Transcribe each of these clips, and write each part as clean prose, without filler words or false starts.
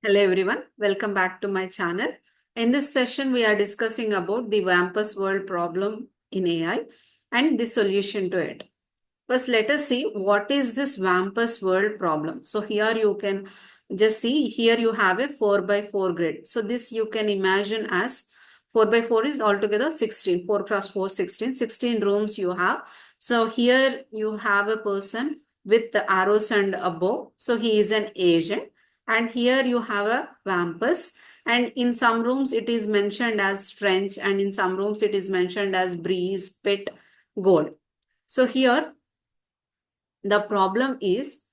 Hello everyone, welcome back to my channel. In this session, we are discussing about the WUMPUS world problem in AI and the solution to it. First, let us see what is this WUMPUS world problem. So here you can just see, here you have a 4 by 4 grid. So this you can imagine as 4 by 4 is altogether 16, 4 cross 4, 16, 16 rooms you have. So here you have a person with the arrows and a bow. So he is an agent. And here you have a WUMPUS. And in some rooms it is mentioned as trench, and in some rooms it is mentioned as breeze, pit, gold. So here the problem is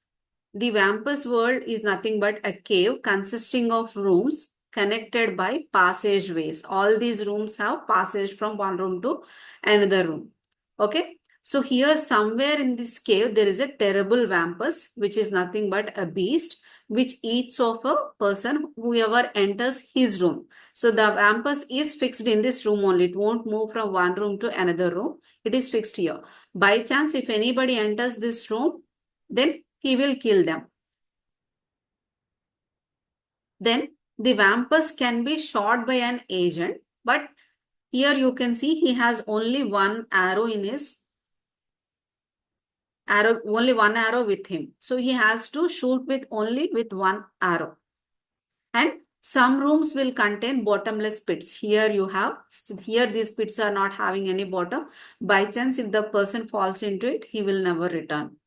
the WUMPUS world is nothing but a cave consisting of rooms connected by passageways. All these rooms have passage from one room to another room. Okay. So here somewhere in this cave there is a terrible WUMPUS which is nothing but a beast which eats of a person whoever enters his room. So the WUMPUS is fixed in this room only. It won't move from one room to another room. It is fixed here. By chance if anybody enters this room, then he will kill them. Then the WUMPUS can be shot by an agent, but here you can see he has only one arrow in his arrow, only one arrow with him. So he has to shoot with only with one arrow. And some rooms will contain bottomless pits. Here you have, here these pits are not having any bottom. By chance, if the person falls into it, he will never return.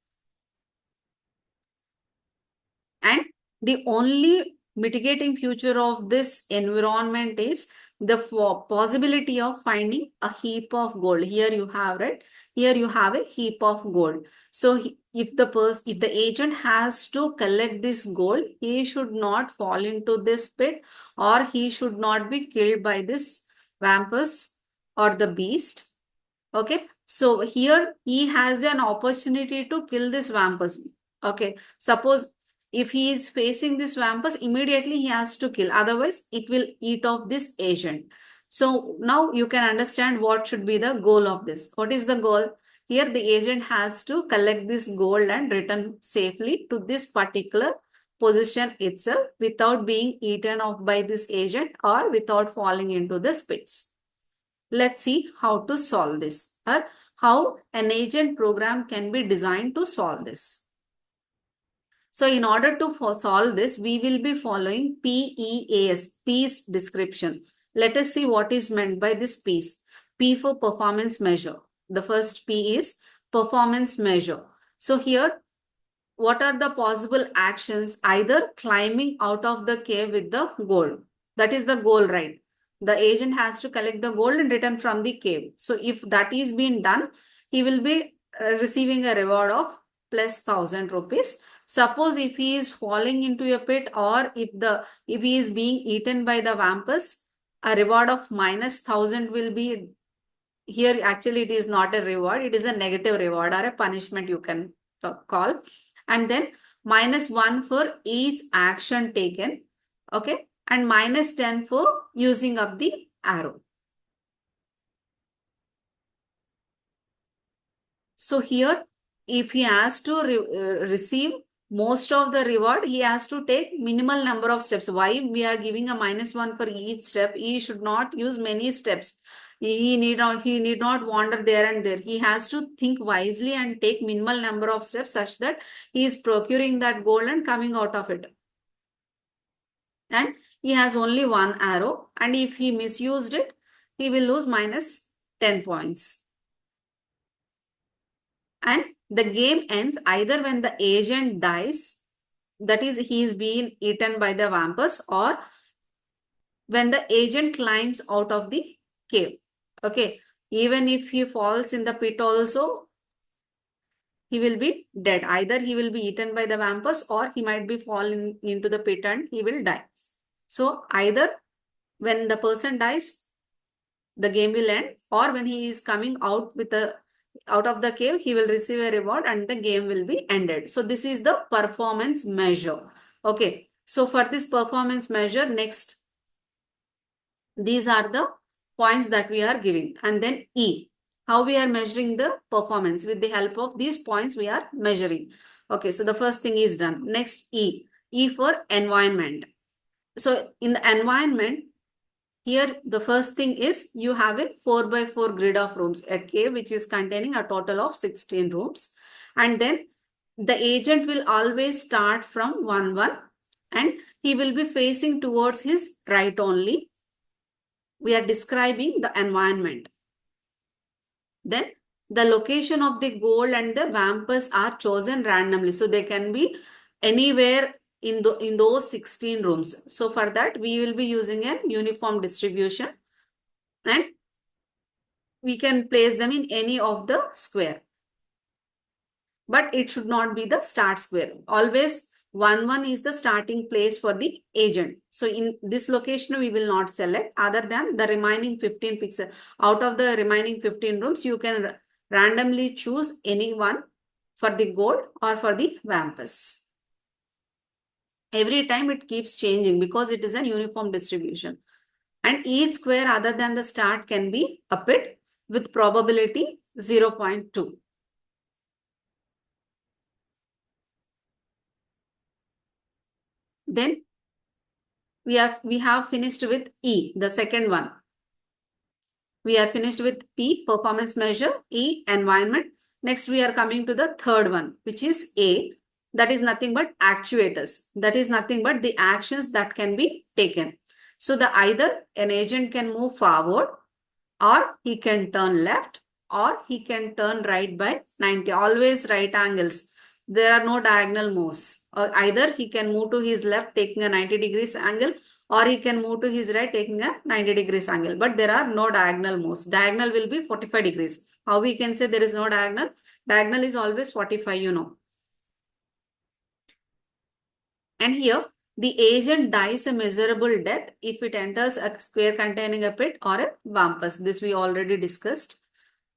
And the only mitigating feature of this environment is the possibility of finding a heap of gold. Here you have, right? Here you have a heap of gold. So if the agent has to collect this gold, he should not fall into this pit, or he should not be killed by this WUMPUS or the beast. Okay. So here he has an opportunity to kill this WUMPUS. Okay. Suppose if he is facing this WUMPUS, immediately he has to kill. Otherwise, it will eat off this agent. So now you can understand what should be the goal of this. What is the goal? Here the agent has to collect this gold and return safely to this particular position itself without being eaten off by this agent or without falling into the pits. Let's see how to solve this, or how an agent program can be designed to solve this. So in order to solve this, we will be following PEAS, piece description. Let us see what is meant by this piece. P for performance measure. The first P is performance measure. So here, what are the possible actions? Either climbing out of the cave with the gold. That is the goal, right? The agent has to collect the gold and return from the cave. So if that is being done, he will be receiving a reward of plus 1,000 rupees. Suppose if he is falling into a pit, or if he is being eaten by the WUMPUS, a reward of minus 1,000 will be here. Actually, it is not a reward. It is a negative reward or a punishment you can call. And then minus 1 for each action taken. Okay. And minus 10 for using up the arrow. So here, if he has to receive most of the reward, he has to take minimal number of steps. Why we are giving a minus 1 for each step? He should not use many steps. He need not wander there and there. He has to think wisely and take minimal number of steps such that he is procuring that gold and coming out of it. And he has only one arrow, and if he misused it, he will lose minus 10 points. And the game ends either when the agent dies, that is, he is being eaten by the WUMPUS, or when the agent climbs out of the cave. Okay. Even if he falls in the pit also, he will be dead. Either he will be eaten by the WUMPUS, or he might be falling into the pit and he will die. So either when the person dies, the game will end, or when he is coming out of the cave, he will receive a reward and the game will be ended. So this is the performance measure. Okay. So for this performance measure, next, these are the points that we are giving. And then E, how we are measuring the performance. With the help of these points, we are measuring. Okay. So the first thing is done. Next, E for environment. So in the environment, here the first thing is you have a 4 by 4 grid of rooms, a cave which is containing a total of 16 rooms. And then the agent will always start from 1 1 and he will be facing towards his right only. We are describing the environment. Then the location of the goal and the WUMPUS are chosen randomly. So they can be anywhere in those 16 rooms. So for that, we will be using a uniform distribution and we can place them in any of the square. But it should not be the start square. Always 1 1 is the starting place for the agent. So in this location, we will not select other than the remaining 15 pixels. Out of the remaining 15 rooms, you can randomly choose any one for the goal or for the WUMPUS. Every time it keeps changing because it is a uniform distribution. And each square other than the start can be a pit with probability 0.2. Then we have finished with E, the second one. We are finished with P, performance measure, E, environment. Next, we are coming to the third one, which is A. That is nothing but actuators. That is nothing but the actions that can be taken. So the either an agent can move forward or he can turn left or he can turn right by 90. Always right angles. There are no diagonal moves. Or either he can move to his left taking a 90 degrees angle or he can move to his right taking a 90 degrees angle. But there are no diagonal moves. Diagonal will be 45 degrees. How we can say there is no diagonal? Diagonal is always 45, you know. And here, the agent dies a miserable death if it enters a square containing a pit or a WUMPUS. This we already discussed.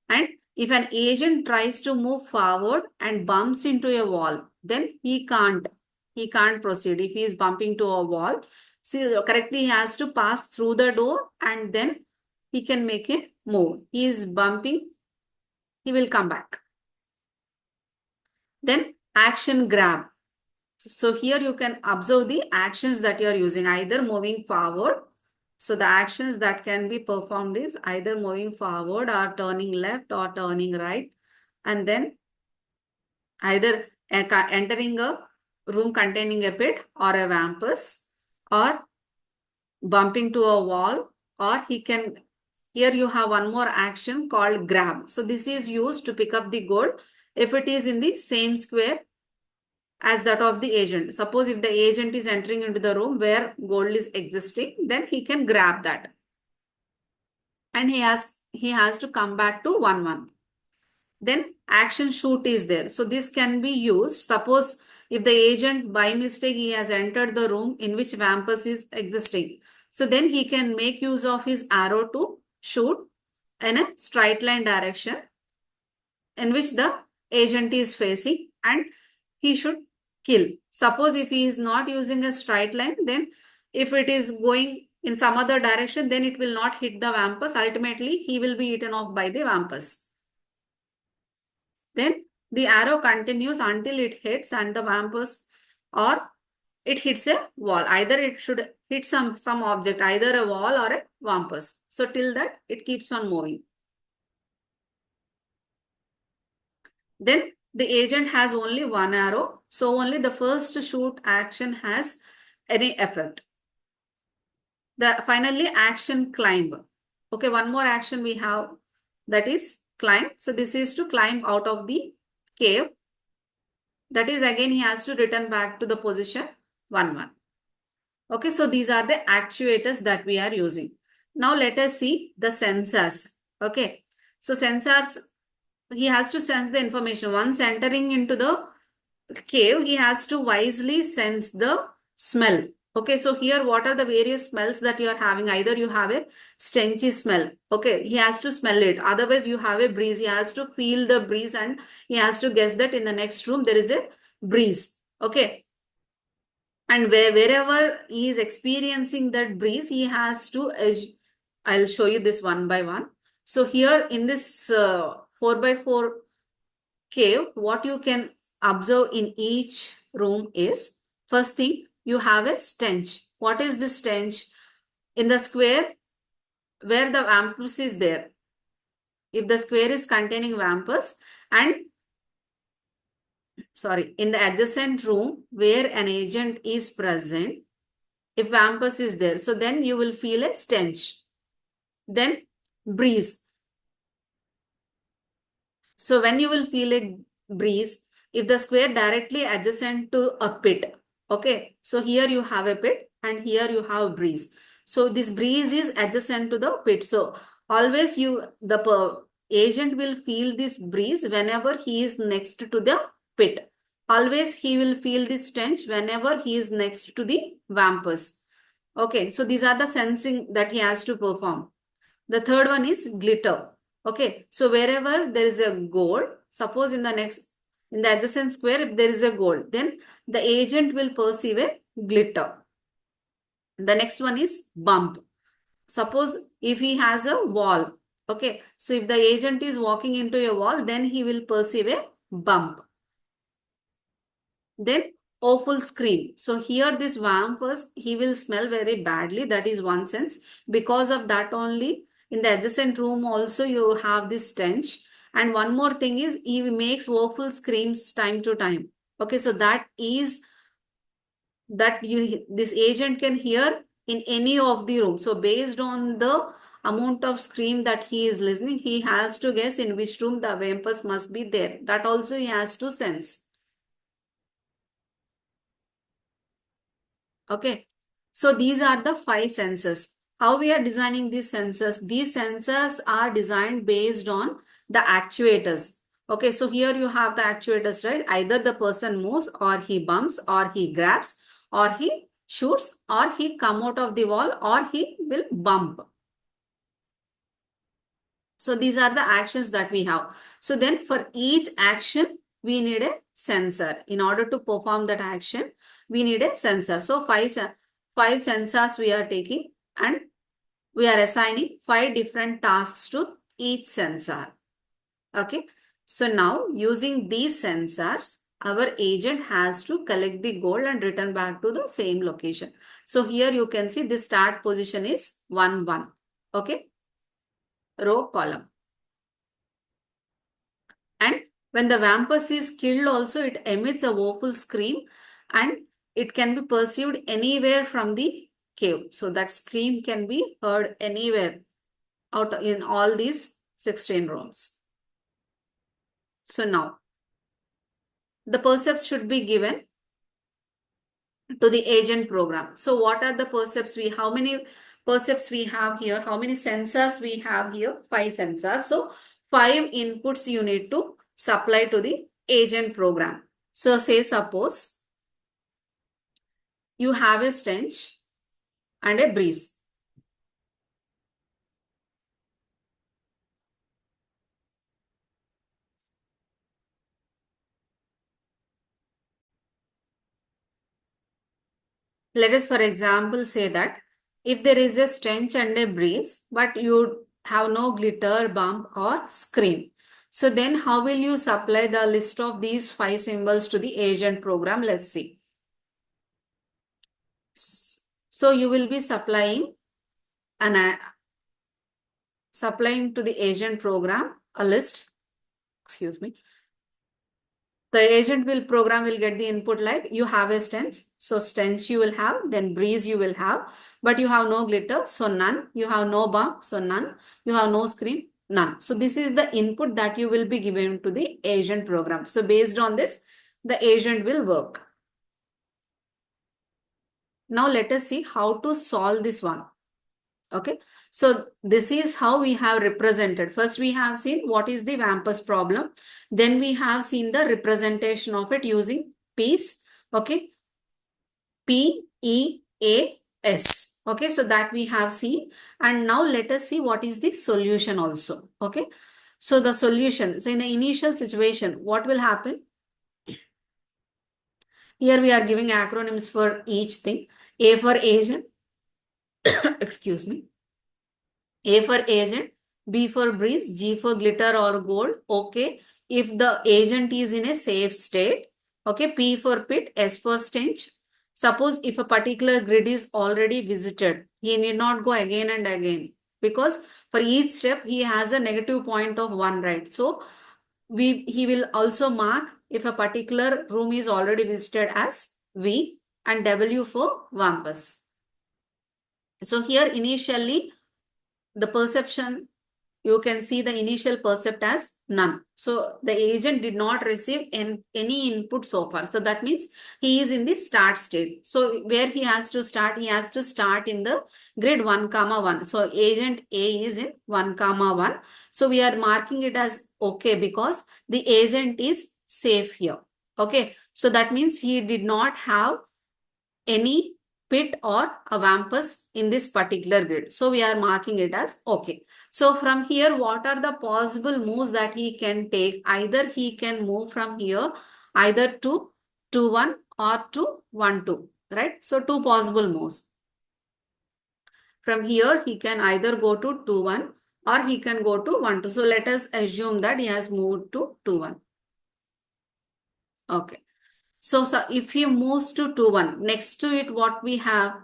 And if an agent tries to move forward and bumps into a wall, then he can't proceed. If he is bumping to a wall, see correctly he has to pass through the door and then he can make a move. He is bumping, he will come back. Then action grab. So here you can observe the actions that you are using, either moving forward. So the actions that can be performed is either moving forward or turning left or turning right. And then either entering a room containing a pit or a WUMPUS or bumping to a wall, or he can, here you have one more action called grab. So this is used to pick up the gold if it is in the same square as that of the agent. Suppose if the agent is entering into the room where gold is existing, then he can grab that. And he has to come back to 1 1. Then action shoot is there. So this can be used. Suppose if the agent by mistake he has entered the room in which WUMPUS is existing. So then he can make use of his arrow to shoot in a straight line direction in which the agent is facing and he should kill. Suppose if he is not using a straight line, then if it is going in some other direction, then it will not hit the WUMPUS. Ultimately, he will be eaten off by the WUMPUS. Then the arrow continues until it hits and the WUMPUS or it hits a wall. Either it should hit some object, either a wall or a WUMPUS. So till that, it keeps on moving. Then the agent has only one arrow. So only the first shoot action has any effect. Finally action climb. Okay, one more action we have, that is climb. So this is to climb out of the cave. That is again he has to return back to the position 1 1. Okay, so these are the actuators that we are using. Now let us see the sensors. Okay, so sensors, he has to sense the information. Once entering into the cave, he has to wisely sense the smell. Okay, so here what are the various smells that you are having? Either you have a stenchy smell. Okay, he has to smell it. Otherwise, you have a breeze. He has to feel the breeze and he has to guess that in the next room there is a breeze. Okay. And wherever he is experiencing that breeze, he has to, I'll show you this one by one. So here in this 4 by 4 cave, what you can observe in each room is, first thing, you have a stench. What is this stench? In the square where the WUMPUS is there. If the square is containing WUMPUS and in the adjacent room where an agent is present, if WUMPUS is there, so then you will feel a stench. Then breeze. So when you will feel a breeze, if the square directly adjacent to a pit, okay, so here you have a pit and here you have breeze. So this breeze is adjacent to the pit. So always the agent will feel this breeze whenever he is next to the pit. Always he will feel this stench whenever he is next to the WUMPUS. Okay, so these are the sensing that he has to perform. The third one is glitter. Okay, so wherever there is a gold, suppose in the adjacent square, if there is a gold, then the agent will perceive a glitter. The next one is bump. Suppose if he has a wall, okay, so if the agent is walking into a wall, then he will perceive a bump. Then awful scream. So here this WUMPUS, he will smell very badly. That is one sense. Because of that only, in the adjacent room also you have this stench. And one more thing is he makes awful screams time to time. Okay, so that is this agent can hear in any of the rooms. So based on the amount of scream that he is listening, he has to guess in which room the WUMPUS must be there. That also he has to sense. Okay, so these are the 5 senses. How we are designing these sensors? These sensors are designed based on the actuators. Okay, so here you have the actuators, right? Either the person moves or he bumps or he grabs or he shoots or he come out of the wall or he will bump. So these are the actions that we have. So then for each action, we need a sensor. In order to perform that action, we need a sensor. So five sensors we are taking and we are assigning 5 different tasks to each sensor. Okay. So now using these sensors, our agent has to collect the gold and return back to the same location. So here you can see the start position is 1, 1. Okay. Row, column. And when the WUMPUS is killed also, it emits a woeful scream and it can be perceived anywhere from the cave. So that scream can be heard anywhere out in all these 16 rooms. So now the percepts should be given to the agent program. So what are the percepts how many percepts we have here? How many sensors we have here? 5 sensors. So 5 inputs you need to supply to the agent program. So say suppose you have a stench and a breeze. Let us for example say that if there is a stench and a breeze, but you have no glitter, bump or scream. So then how will you supply the list of these 5 symbols to the agent program? Let's see. So you will be supplying to the agent program a list. Excuse me. The agent program will get the input like you have a stench. So stench you will have, then breeze you will have, but you have no glitter, so none. You have no bump, so none. You have no scream, none. So this is the input that you will be given to the agent program. So based on this, the agent will work. Now let us see how to solve this one. Okay, so this is how we have represented. First we have seen what is the WUMPUS problem. Then we have seen the representation of it using PEAS. Okay, PEAS. Okay, so that we have seen. And now let us see what is the solution also. Okay, so the solution. So in the initial situation, what will happen? Here we are giving acronyms for each thing. A for agent. Excuse me. A for agent, B for breeze, G for glitter or gold. Okay. If the agent is in a safe state. Okay. P for pit, S for stench, Suppose if a particular grid is already visited, he need not go again and again, because for each step he has a negative point of 1, right? So he will also mark if a particular room is already visited as V, and W for WUMPUS. So here initially the perception, you can see the initial percept as none. So the agent did not receive any input so far. So that means he is in the start state. So where he has to start? He has to start in the grid 1, comma 1. So agent A is in 1, comma 1. So we are marking it as okay because the agent is safe here. Okay. So that means he did not have any pit or a WUMPUS in this particular grid. So we are marking it as okay. So from here, what are the possible moves that he can take? Either he can move from here either to 2, 1 or to 1, 2, right? So two possible moves. From here, he can either go to 2, 1 or he can go to 1, 2. So let us assume that he has moved to 2, 1. Okay. So if he moves to 2, 1, next to it, what we have?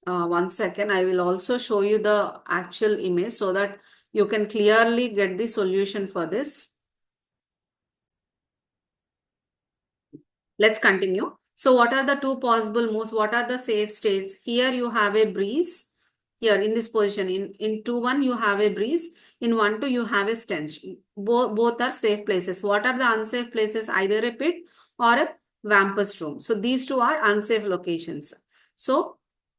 One second, I will also show you the actual image so that you can clearly get the solution for this. Let's continue. So what are the two possible moves? What are the safe states? Here you have a breeze. Here in this position, in 2, 1, you have a breeze. In 1, 2, you have a stench. Both are safe places. What are the unsafe places? Either a pit or a WUMPUS room. So these two are unsafe locations. So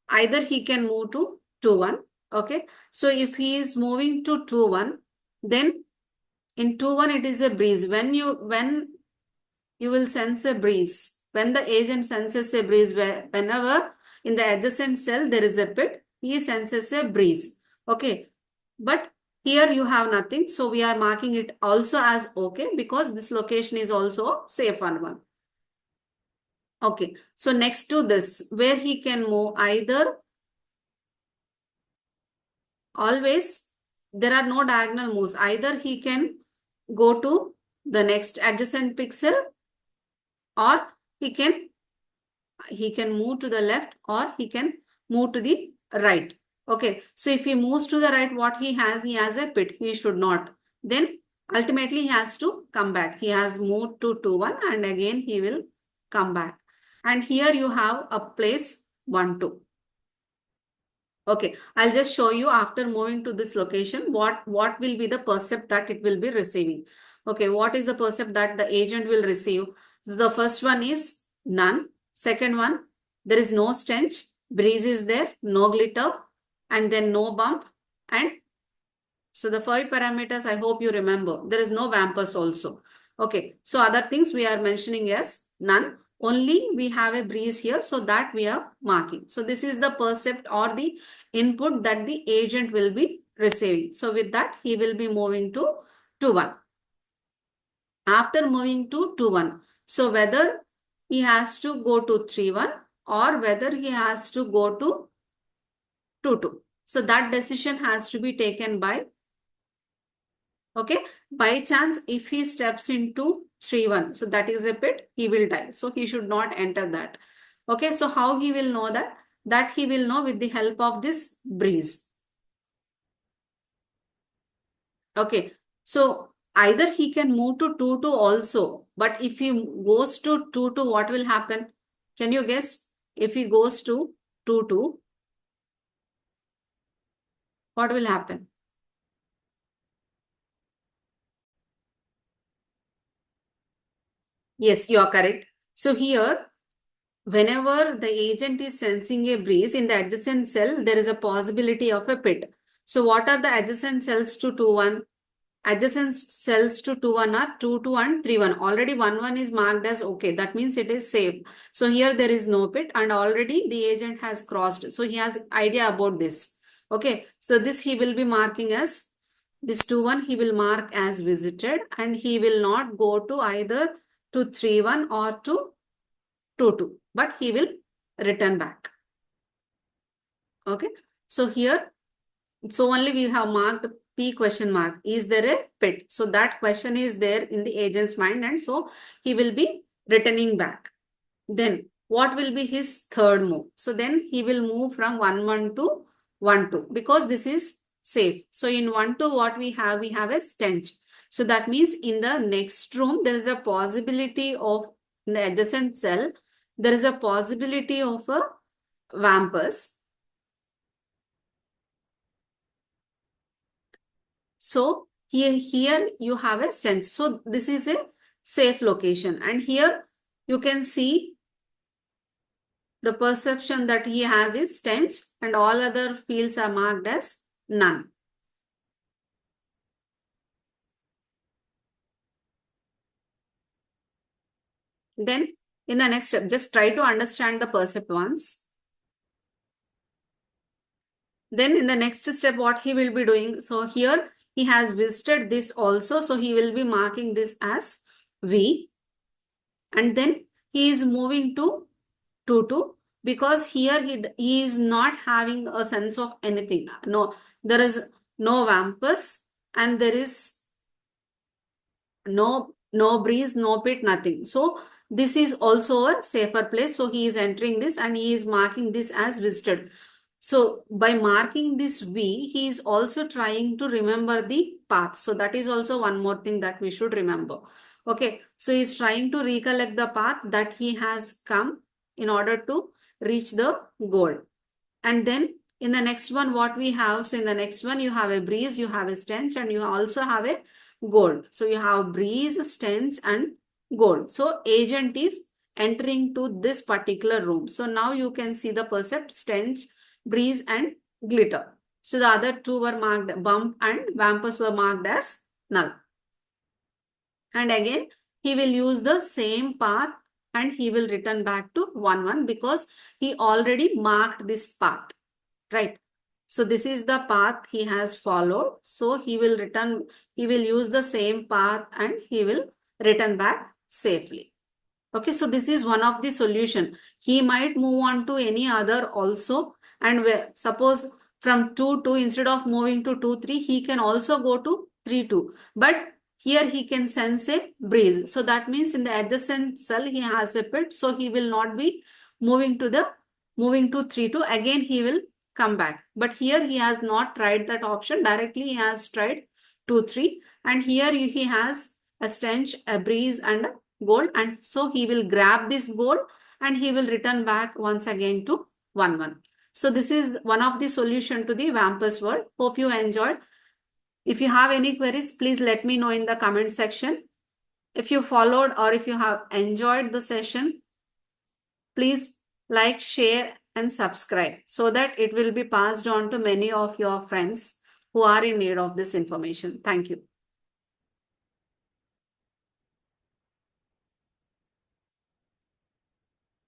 either he can move to 2, 1. Okay. So if he is moving to 2, 1, then in 2, 1, it is a breeze. When you will sense a breeze. When the agent senses a breeze, whenever in the adjacent cell there is a pit, he senses a breeze. Okay. But here you have nothing. So we are marking it also as okay because this location is also safe one. Okay. So next to this, where he can move either, always there are no diagonal moves. Either he can go to the next adjacent pixel or he can move to the left or he can move to the right. Okay. So if he moves to the right, what he has a pit. He should not. Then ultimately he has to come back. He has moved to 2, 1 and again he will come back. And here you have a place 1, 2. Okay, I'll just show you after moving to this location, what will be the percept that it will be receiving. Okay, what is the percept that the agent will receive? So the first one is none. Second one, there is no stench, breeze is there, no glitter, and then no bump. And so the 5 parameters, I hope you remember. There is no WUMPUS also. Okay, so other things we are mentioning as none. Only we have a breeze here, so that we are marking. So this is the percept or the input that the agent will be receiving. So with that, he will be moving to 2, 1. After moving to 2, 1, so whether he has to go to 3, 1 or whether he has to go to 2, 2. So that decision has to be taken by, okay, by chance if he steps into 3, 1, so that is a pit, he will die. So he should not enter that. Okay, so how he will know that? That he will know with the help of this breeze. Okay, so either he can move to 2, 2 also, but if he goes to 2, 2, what will happen? Can you guess? If he goes to 2, 2, what will happen? Yes, you are correct. So here, whenever the agent is sensing a breeze in the adjacent cell, there is a possibility of a pit. So what are the adjacent cells to 2, 1? Adjacent cells to 2, 1 are 2, 2 and 3, 1. Already 1, 1 is marked as okay. That means it is safe. So here there is no pit and already the agent has crossed. So he has idea about this. Okay. So this he will be marking as, this 2, 1 he will mark as visited and he will not go to either to 3, 1 or to 2, 2. But he will return back. Okay. So here, so only we have marked P question mark. Is there a pit? So that question is there in the agent's mind, and so he will be returning back. Then what will be his third move? So then he will move from 1-1 to 1-2 because this is safe. So in 1-2 what we have? We have a stench. So that means in the next room there is a possibility of, in the adjacent cell, there is a possibility of a WUMPUS. So here you have a stench. So this is a safe location, and here you can see the perception that he has is stench, and all other fields are marked as none. Then in the next step, just try to understand the percept once. Then in the next step, what he will be doing? So here he has visited this also. So he will be marking this as V. And then he is moving to 2-2 because here he is not having a sense of anything. No, there is no WUMPUS and there is no breeze, no pit, nothing. So this is also a safer place. So he is entering this and he is marking this as visited. So by marking this V, he is also trying to remember the path. So that is also one more thing that we should remember. Okay, so he is trying to recollect the path that he has come in order to reach the goal. And then in the next one, what we have? So in the next one, you have a breeze, you have a stench, and you also have a gold. So you have breeze, stench, and gold. So agent is entering to this particular room. So now you can see the percept, stench, breeze, and glitter. So the other two were marked bump and WUMPUS were marked as null. And again, he will use the same path and he will return back to 1-1 because he already marked this path, right? So this is the path he has followed. So he will use the same path and he will return back safely. Okay, so this is one of the solution. He might move on to any other also, and suppose from 2-2, instead of moving to 2-3, he can also go to 3-2. But here he can sense a breeze. So that means in the adjacent cell he has a pit. So he will not be moving to 3-2. Again he will come back. But here he has not tried that option. Directly he has tried 2-3. And here he has a stench, a breeze, and a gold, and so he will grab this gold and he will return back once again to 1-1. So this is one of the solution to the WUMPUS word. Hope you enjoyed. If you have any queries, please let me know in the comment section. If you followed or if you have enjoyed the session, please like, share, and subscribe so that it will be passed on to many of your friends who are in need of this information. Thank you.